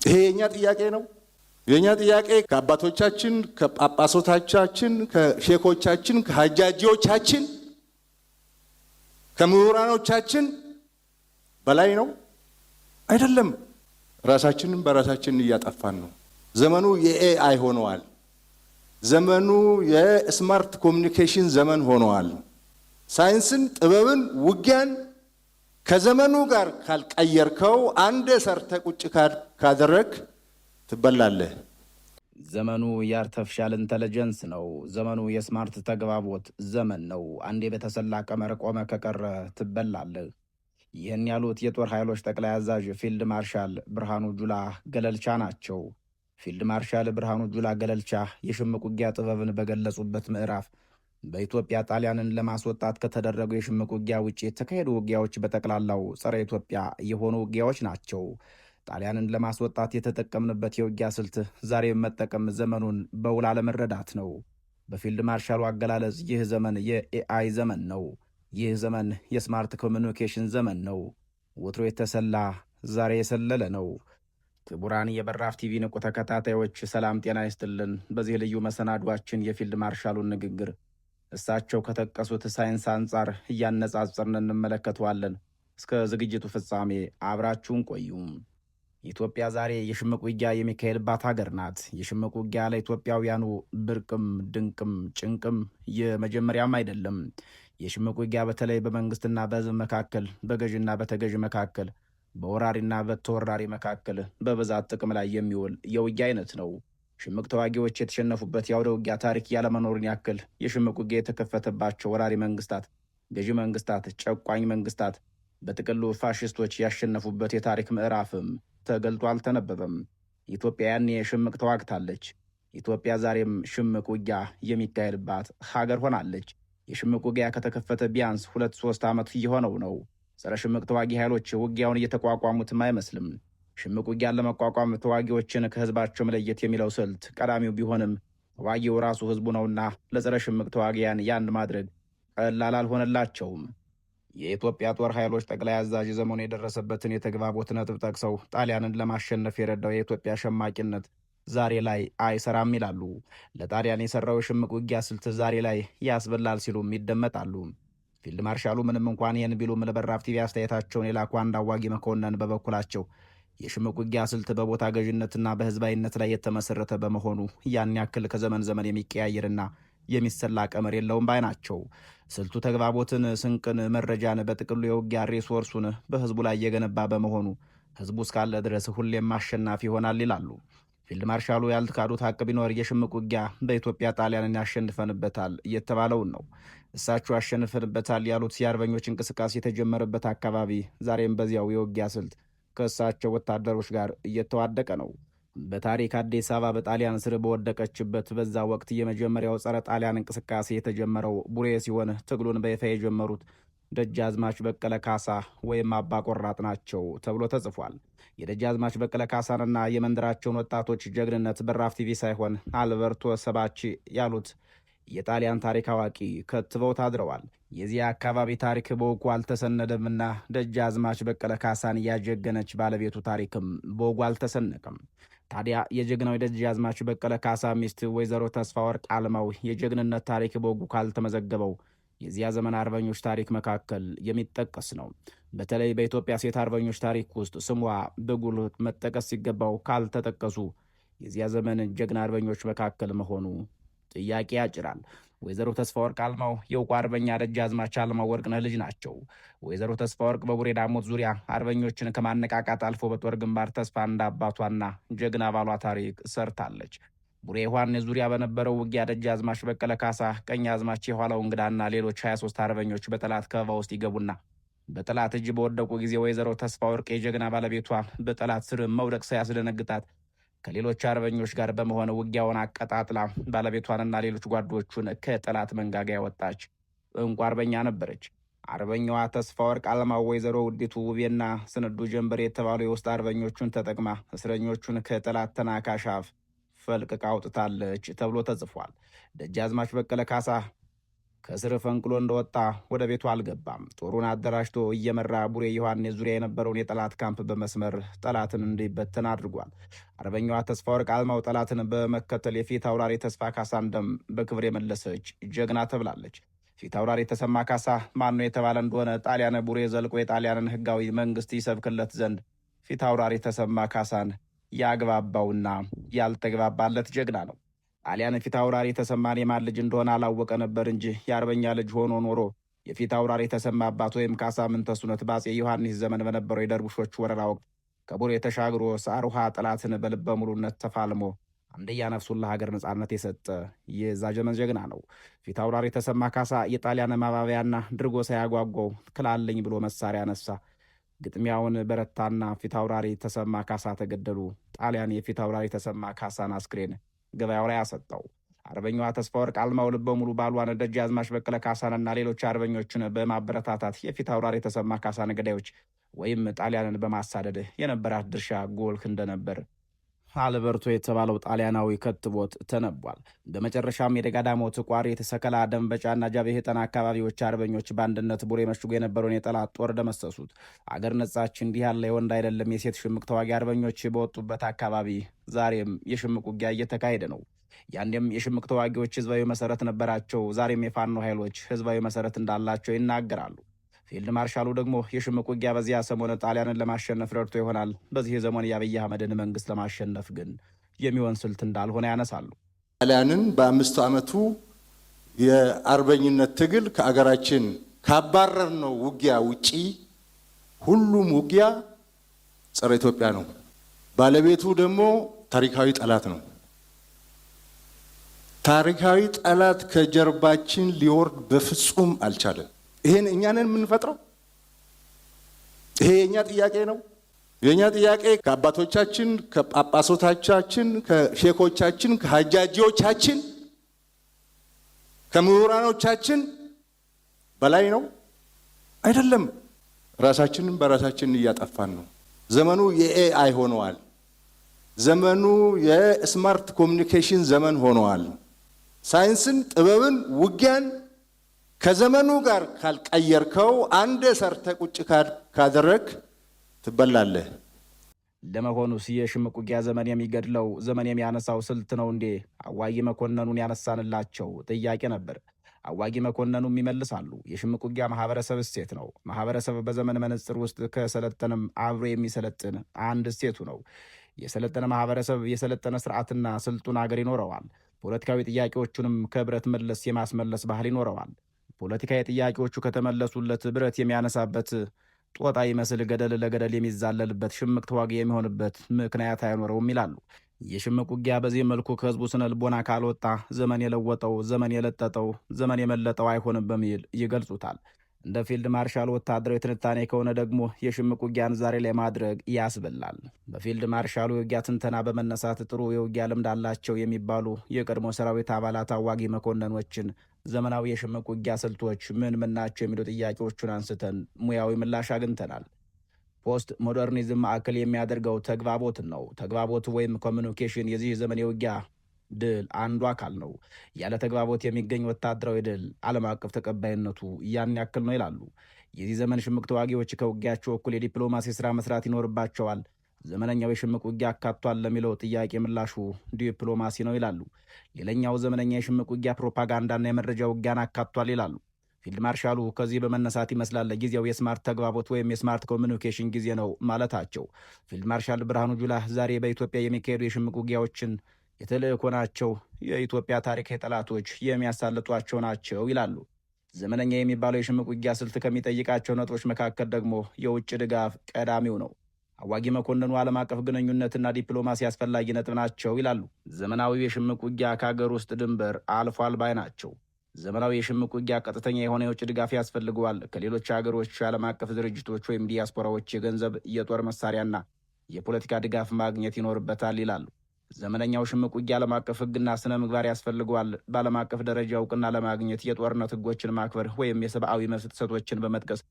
ይሄ የኛ ጥያቄ ነው። የኛ ጥያቄ ከአባቶቻችን፣ ከጳጳሶቻችን፣ ከሼኮቻችን፣ ከሐጃጂዎቻችን፣ ከምሁራኖቻችን በላይ ነው አይደለም። ራሳችንን በራሳችን እያጠፋን ነው። ዘመኑ የኤአይ ሆነዋል። ዘመኑ የስማርት ኮሚኒኬሽን ዘመን ሆነዋል። ሳይንስን፣ ጥበብን፣ ውጊያን ከዘመኑ ጋር ካልቀየርከው አንድ ሰርተ ቁጭ ካደረክ ትበላለህ። ዘመኑ የአርቲፊሻል ኢንተለጀንስ ነው። ዘመኑ የስማርት ተግባቦት ዘመን ነው። አንዴ በተሰላ ቀመር ቆመ ከቀረ ትበላለህ። ይህን ያሉት የጦር ኃይሎች ጠቅላይ አዛዥ ፊልድ ማርሻል ብርሃኑ ጁላ ገለልቻ ናቸው። ፊልድ ማርሻል ብርሃኑ ጁላ ገለልቻ የሽምቅ ውጊያ ጥበብን በገለጹበት ምዕራፍ በኢትዮጵያ ጣሊያንን ለማስወጣት ከተደረጉ የሽምቅ ውጊያ ውጭ የተካሄዱ ውጊያዎች በጠቅላላው ጸረ ኢትዮጵያ የሆኑ ውጊያዎች ናቸው። ጣሊያንን ለማስወጣት የተጠቀምንበት የውጊያ ስልት ዛሬ መጠቀም ዘመኑን በውል አለመረዳት ነው። በፊልድ ማርሻሉ አገላለጽ ይህ ዘመን የኤአይ ዘመን ነው። ይህ ዘመን የስማርት ኮሚኒኬሽን ዘመን ነው። ወትሮ የተሰላ ዛሬ የሰለለ ነው። ክቡራን የበራፍ ቲቪ ንቁ ተከታታዮች ሰላም ጤና ይስጥልን። በዚህ ልዩ መሰናዷችን የፊልድ ማርሻሉን ንግግር እሳቸው ከጠቀሱት ሳይንስ አንጻር እያነጻጸርን እንመለከተዋለን። እስከ ዝግጅቱ ፍጻሜ አብራችሁን ቆዩ። ኢትዮጵያ ዛሬ የሽምቅ ውጊያ የሚካሄድባት ሀገር ናት። የሽምቅ ውጊያ ለኢትዮጵያውያኑ ብርቅም ድንቅም ጭንቅም የመጀመሪያም አይደለም። የሽምቅ ውጊያ በተለይ በመንግስትና በሕዝብ መካከል፣ በገዥና በተገዥ መካከል፣ በወራሪና በተወራሪ መካከል በብዛት ጥቅም ላይ የሚውል የውጊያ አይነት ነው። ሽምቅ ተዋጊዎች የተሸነፉበት የአውደ ውጊያ ታሪክ ያለመኖርን ያክል የሽምቅ ውጊያ የተከፈተባቸው ወራሪ መንግስታት፣ ገዢ መንግስታት፣ ጨቋኝ መንግስታት፣ በጥቅሉ ፋሽስቶች ያሸነፉበት የታሪክ ምዕራፍም ተገልጦ አልተነበበም። ኢትዮጵያ ያኔ ሽምቅ ተዋግታለች። ኢትዮጵያ ዛሬም ሽምቅ ውጊያ የሚካሄድባት ሀገር ሆናለች። የሽምቅ ውጊያ ከተከፈተ ቢያንስ 2-3 ዓመት እየሆነው ነው። ጸረ ሽምቅ ተዋጊ ኃይሎች ውጊያውን እየተቋቋሙትም አይመስልም። ሽምቅ ውጊያን ለመቋቋም ተዋጊዎችን ከህዝባቸው መለየት የሚለው ስልት ቀዳሚው ቢሆንም ተዋጊው ራሱ ህዝቡ ነውና ለጸረ ሽምቅ ተዋጊያን ያን ማድረግ ቀላል አልሆነላቸውም። የኢትዮጵያ ጦር ኃይሎች ጠቅላይ አዛዥ ዘመኑ የደረሰበትን የተግባቦት ነጥብ ጠቅሰው ጣሊያንን ለማሸነፍ የረዳው የኢትዮጵያ ሸማቂነት ዛሬ ላይ አይሰራም ይላሉ። ለጣሊያን የሰራው የሽምቅ ውጊያ ስልት ዛሬ ላይ ያስበላል ሲሉም ይደመጣሉ። ፊልድ ማርሻሉ ምንም እንኳን ይህን ቢሉም ለበራፍ ቲቪ አስተያየታቸውን የላኩ አንድ አዋጊ መኮንን በበኩላቸው የሽምቅ ውጊያ ስልት በቦታ ገዥነትና በህዝባዊነት ላይ የተመሰረተ በመሆኑ ያን ያክል ከዘመን ዘመን የሚቀያየርና የሚሰላ ቀመር የለውም ባይ ናቸው። ስልቱ ተግባቦትን፣ ስንቅን፣ መረጃን፣ በጥቅሉ የውጊያ ሪሶርሱን በህዝቡ ላይ የገነባ በመሆኑ ህዝቡ እስካለ ድረስ ሁሌም አሸናፊ ይሆናል ይላሉ። ፊልድ ማርሻሉ ያልተካዱት ሀቅ ቢኖር የሽምቅ ውጊያ በኢትዮጵያ ጣሊያንን ያሸንፈንበታል እየተባለውን ነው። እሳቸው ያሸንፈንበታል ያሉት የአርበኞች እንቅስቃሴ የተጀመረበት አካባቢ ዛሬም በዚያው የውጊያ ስልት ከእሳቸው ወታደሮች ጋር እየተዋደቀ ነው። በታሪክ አዲስ አበባ በጣሊያን ስር በወደቀችበት በዛ ወቅት የመጀመሪያው ጸረ ጣሊያን እንቅስቃሴ የተጀመረው ቡሬ ሲሆን ትግሉን በይፋ የጀመሩት ደጃዝማች በቀለ ካሳ ወይም አባ ቆራጥ ናቸው ተብሎ ተጽፏል። የደጃዝማች በቀለ ካሳንና የመንደራቸውን ወጣቶች ጀግንነት በራፍ ቲቪ ሳይሆን አልበርቶ ሰባቺ ያሉት የጣሊያን ታሪክ አዋቂ ከትበው ታድረዋል። የዚያ አካባቢ ታሪክ በወጉ አልተሰነደምና ደጃዝማች በቀለ ካሳን ያጀገነች ባለቤቱ ታሪክም በወጉ አልተሰነቀም። ታዲያ የጀግናው የደጃዝማች በቀለ ካሳ ሚስት ወይዘሮ ተስፋ ወርቅ አልማው የጀግንነት ታሪክ በወጉ ካልተመዘገበው የዚያ ዘመን አርበኞች ታሪክ መካከል የሚጠቀስ ነው። በተለይ በኢትዮጵያ ሴት አርበኞች ታሪክ ውስጥ ስሟ በጉልህ መጠቀስ ሲገባው ካልተጠቀሱ የዚያ ዘመን ጀግና አርበኞች መካከል መሆኑ ጥያቄ ያጭራል። ወይዘሮ ተስፋ ወርቅ አልማው የውቁ አርበኛ ደጃዝማች አልማው ወርቅነህ ልጅ ናቸው። ወይዘሮ ተስፋ ወርቅ በቡሬ ዳሞት ዙሪያ አርበኞችን ከማነቃቃት አልፎ በጦር ግንባር ተስፋ እንዳባቷና ጀግና ባሏ ታሪክ ሰርታለች። ቡሬ ዮሐንስ ዙሪያ በነበረው ውጊያ ደጃዝማች በቀለ ካሳ፣ ቀኛዝማች የኋላው እንግዳና ሌሎች 23 አርበኞች በጠላት ከበባ ውስጥ ይገቡና በጠላት እጅ በወደቁ ጊዜ ወይዘሮ ተስፋ ወርቅ የጀግና ባለቤቷ በጠላት ስር መውደቅ ሳያስደነግጣት ከሌሎች አርበኞች ጋር በመሆን ውጊያውን አቀጣጥላ ባለቤቷንና ሌሎች ጓዶቹን ከጠላት መንጋጋ ያወጣች እንቁ አርበኛ ነበረች። አርበኛዋ ተስፋ ወርቅ አልማው ወይዘሮ ውዲቱ ውቤና ስንዱ ጀንበሬ የተባሉ የውስጥ አርበኞቹን ተጠቅማ እስረኞቹን ከጠላት ተናካሽ አፍ ፈልቅቃ አውጥታለች ተብሎ ተጽፏል። ደጃዝማች በቀለ ካሳ ከስር ፈንቅሎ እንደወጣ ወደ ቤቱ አልገባም። ጦሩን አደራጅቶ እየመራ ቡሬ ዮሐንስ ዙሪያ የነበረውን የጠላት ካምፕ በመስመር ጠላትን እንዲበተን አድርጓል። አርበኛዋ ተስፋ ወርቅ አልማው ጠላትን በመከተል የፊት አውራሪ ተስፋ ካሳን ደም በክብር የመለሰች ጀግና ተብላለች። ፊት አውራሪ ተሰማ ካሳ ማነው የተባለ እንደሆነ ጣሊያን ቡሬ ዘልቆ የጣሊያንን ሕጋዊ መንግስት ይሰብክለት ዘንድ ፊት አውራሪ ተሰማ ካሳን ያግባባውና ያልተግባባለት ጀግና ነው። ጣሊያን ፊት አውራሪ ተሰማን የማን ልጅ እንደሆነ አላወቀ ነበር እንጂ የአርበኛ ልጅ ሆኖ ኖሮ የፊት አውራሪ ተሰማ አባት ወይም ካሳ ምንተሱነት በአፄ ዮሐንስ ዘመን በነበረው የደርቡሾች ወረራ ወቅት ከቡሬ ተሻግሮ ሳር ውሃ ጠላትን በልበ ሙሉነት ተፋልሞ አንድያ ነፍሱን ለሀገር ነጻነት የሰጠ የዛ ዘመን ጀግና ነው። ፊት አውራሪ ተሰማ ካሳ የጣሊያን ማባቢያና ድርጎ ሳያጓጓው ክላለኝ ብሎ መሳሪያ ነሳ። ግጥሚያውን በረታና ፊት አውራሪ ተሰማ ካሳ ተገደሉ። ጣሊያን የፊት አውራሪ ተሰማ ካሳን አስክሬን ገበያው ላይ አሰጠው። አርበኛዋ ተስፋ ወርቅ አልማው ልበ ሙሉ ባሏን ደጃዝማች በቀለ ካሳንና ሌሎች አርበኞችን በማበረታታት የፊት አውራሪ ተሰማ ካሳን ገዳዮች ወይም ጣሊያንን በማሳደድ የነበራት ድርሻ ጎልህ እንደነበር አልበርቶ የተባለው ጣሊያናዊ ከትቦት ተነቧል። በመጨረሻም የደጋዳሞት፣ ቋሪት፣ ሰከላ፣ ደንበጫና ጃቤሄጠና አካባቢዎች አርበኞች በአንድነት ቡሬ መሽጎ የነበረውን የጠላት ጦር ደመሰሱት። አገር ነጻች። እንዲህ ያለ የወንድ አይደለም የሴት ሽምቅ ተዋጊ አርበኞች በወጡበት አካባቢ ዛሬም የሽምቅ ውጊያ እየተካሄደ ነው። ያንዴም የሽምቅ ተዋጊዎች ህዝባዊ መሰረት ነበራቸው። ዛሬም የፋኖ ኃይሎች ህዝባዊ መሰረት እንዳላቸው ይናገራሉ። ፊልድ ማርሻሉ ደግሞ የሽምቅ ውጊያ በዚያ ሰሞን ጣሊያንን ለማሸነፍ ረድቶ ይሆናል፣ በዚህ ዘመን የአብይ አህመድን መንግስት ለማሸነፍ ግን የሚሆን ስልት እንዳልሆነ ያነሳሉ። ጣሊያንን በ5 ዓመቱ የአርበኝነት ትግል ከአገራችን ካባረርነው ውጊያ ውጪ ሁሉም ውጊያ ጸረ ኢትዮጵያ ነው። ባለቤቱ ደግሞ ታሪካዊ ጠላት ነው። ታሪካዊ ጠላት ከጀርባችን ሊወርድ በፍጹም አልቻለም። ይሄን እኛንን የምንፈጥረው? ይሄ የኛ ጥያቄ ነው። የኛ ጥያቄ ከአባቶቻችን፣ ከጳጳሶቻችን፣ ከሼኮቻችን፣ ከሀጃጂዎቻችን፣ ከምሁራኖቻችን በላይ ነው አይደለም። ራሳችንን በራሳችን እያጠፋን ነው። ዘመኑ የኤአይ ሆነዋል። ዘመኑ የስማርት ኮሚኒኬሽን ዘመን ሆነዋል። ሳይንስን፣ ጥበብን፣ ውጊያን ከዘመኑ ጋር ካልቀየርከው አንድ ሰርተ ቁጭ ካደረግ ትበላለህ። ለመሆኑስ የሽምቅ ውጊያ ዘመን የሚገድለው ዘመን የሚያነሳው ስልት ነው እንዴ? አዋጊ መኮንኑን ያነሳንላቸው ጥያቄ ነበር። አዋጊ መኮንኑም ይመልሳሉ። የሽምቅ ውጊያ ማህበረሰብ እሴት ነው። ማህበረሰብ በዘመን መነጽር ውስጥ ከሰለጠነም አብሮ የሚሰለጥን አንድ እሴቱ ነው። የሰለጠነ ማህበረሰብ የሰለጠነ ስርዓትና ስልጡን አገር ይኖረዋል። ፖለቲካዊ ጥያቄዎቹንም ከብረት መለስ የማስመለስ ባህል ይኖረዋል። ፖለቲካዊ ጥያቄዎቹ ከተመለሱለት ብረት የሚያነሳበት ጦጣ ይመስል ገደል ለገደል የሚዛለልበት ሽምቅ ተዋጊ የሚሆንበት ምክንያት አይኖረውም ይላሉ። የሽምቅ ውጊያ በዚህ መልኩ ከህዝቡ ስነ ልቦና ካልወጣ ዘመን የለወጠው፣ ዘመን የለጠጠው፣ ዘመን የመለጠው አይሆንም በሚል ይገልጹታል። እንደ ፊልድ ማርሻል ወታደራዊ ትንታኔ ከሆነ ደግሞ የሽምቅ ውጊያን ዛሬ ላይ ማድረግ ያስብላል። በፊልድ ማርሻሉ የውጊያ ትንተና በመነሳት ጥሩ የውጊያ ልምድ አላቸው የሚባሉ የቀድሞ ሰራዊት አባላት አዋጊ መኮንኖችን ዘመናዊ የሽምቅ ውጊያ ስልቶች ምን ምን ናቸው የሚሉ ጥያቄዎቹን አንስተን ሙያዊ ምላሽ አግኝተናል። ፖስት ሞደርኒዝም ማዕከል የሚያደርገው ተግባቦትን ነው። ተግባቦት ወይም ኮሚኒኬሽን የዚህ ዘመን የውጊያ ድል አንዱ አካል ነው። ያለ ተግባቦት የሚገኝ ወታደራዊ ድል ዓለም አቀፍ ተቀባይነቱ ያን ያክል ነው ይላሉ። የዚህ ዘመን ሽምቅ ተዋጊዎች ከውጊያቸው እኩል የዲፕሎማሲ ስራ መስራት ይኖርባቸዋል። ዘመነኛው የሽምቅ ውጊያ አካቷል ለሚለው ጥያቄ ምላሹ ዲፕሎማሲ ነው ይላሉ። ሌላኛው ዘመነኛ የሽምቅ ውጊያ ፕሮፓጋንዳና የመረጃ ውጊያን አካቷል ይላሉ። ፊልድ ማርሻሉ ከዚህ በመነሳት ይመስላል ጊዜው የስማርት ተግባቦት ወይም የስማርት ኮሚኒኬሽን ጊዜ ነው ማለታቸው። ፊልድ ማርሻል ብርሃኑ ጁላ ዛሬ በኢትዮጵያ የሚካሄዱ የሽምቅ ውጊያዎችን የተልእኮ ናቸው፣ የኢትዮጵያ ታሪካዊ ጠላቶች የሚያሳልጧቸው ናቸው ይላሉ። ዘመነኛ የሚባለው የሽምቅ ውጊያ ስልት ከሚጠይቃቸው ነጥቦች መካከል ደግሞ የውጭ ድጋፍ ቀዳሚው ነው። አዋጊ መኮንኑ ዓለም አቀፍ ግንኙነትና ዲፕሎማሲ አስፈላጊ ነጥብ ናቸው ይላሉ። ዘመናዊው የሽምቅ ውጊያ ከሀገር ውስጥ ድንበር አልፏል ባይ ናቸው። ዘመናዊ የሽምቅ ውጊያ ቀጥተኛ የሆነ የውጭ ድጋፍ ያስፈልገዋል። ከሌሎች ሀገሮች ዓለም አቀፍ ድርጅቶች ወይም ዲያስፖራዎች የገንዘብ፣ የጦር መሳሪያና የፖለቲካ ድጋፍ ማግኘት ይኖርበታል ይላሉ። ዘመነኛው ሽምቅ ውጊያ ዓለም አቀፍ ሕግና ስነ ምግባር ያስፈልገዋል። በዓለም አቀፍ ደረጃ እውቅና ለማግኘት የጦርነት ሕጎችን ማክበር ወይም የሰብአዊ መብት ጥሰቶችን በመጥቀስ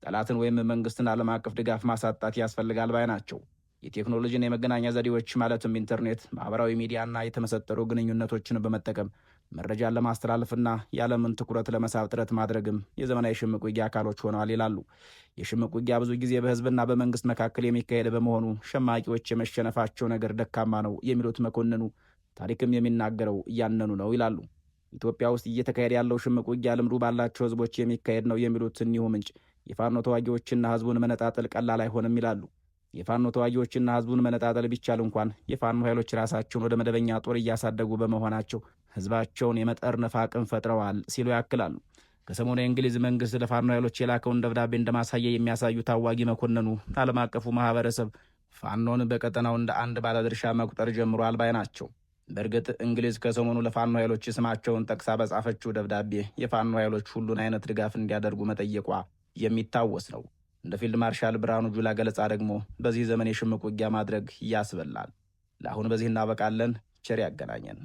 ጠላትን ወይም መንግስትን ዓለም አቀፍ ድጋፍ ማሳጣት ያስፈልጋል ባይ ናቸው። የቴክኖሎጂና የመገናኛ ዘዴዎች ማለትም ኢንተርኔት፣ ማህበራዊ ሚዲያና የተመሰጠሩ ግንኙነቶችን በመጠቀም መረጃን ለማስተላለፍና የዓለምን ትኩረት ለመሳብ ጥረት ማድረግም የዘመናዊ ሽምቅ ውጊያ አካሎች ሆነዋል ይላሉ። የሽምቅ ውጊያ ብዙ ጊዜ በህዝብና በመንግስት መካከል የሚካሄድ በመሆኑ ሸማቂዎች የመሸነፋቸው ነገር ደካማ ነው የሚሉት መኮንኑ ታሪክም የሚናገረው እያነኑ ነው ይላሉ። ኢትዮጵያ ውስጥ እየተካሄደ ያለው ሽምቅ ውጊያ ልምዱ ባላቸው ህዝቦች የሚካሄድ ነው የሚሉት እኒሁ ምንጭ የፋኖ ተዋጊዎችና ህዝቡን መነጣጠል ቀላል አይሆንም ይላሉ። የፋኖ ተዋጊዎችና ህዝቡን መነጣጠል ቢቻል እንኳን የፋኖ ኃይሎች ራሳቸውን ወደ መደበኛ ጦር እያሳደጉ በመሆናቸው ህዝባቸውን የመጠርነፍ አቅም ፈጥረዋል ሲሉ ያክላሉ። ከሰሞኑ የእንግሊዝ መንግስት ለፋኖ ኃይሎች የላከውን ደብዳቤ እንደማሳያ የሚያሳዩ ታዋጊ መኮንኑ ዓለም አቀፉ ማህበረሰብ ፋኖን በቀጠናው እንደ አንድ ባለድርሻ መቁጠር ጀምሯል ባይ ናቸው። በእርግጥ እንግሊዝ ከሰሞኑ ለፋኖ ኃይሎች ስማቸውን ጠቅሳ በጻፈችው ደብዳቤ የፋኖ ኃይሎች ሁሉን አይነት ድጋፍ እንዲያደርጉ መጠየቋ የሚታወስ ነው። እንደ ፊልድ ማርሻል ብርሃኑ ጁላ ገለጻ ደግሞ በዚህ ዘመን የሽምቅ ውጊያ ማድረግ ያስበላል። ለአሁን በዚህ እናበቃለን። ቸር ያገናኘን።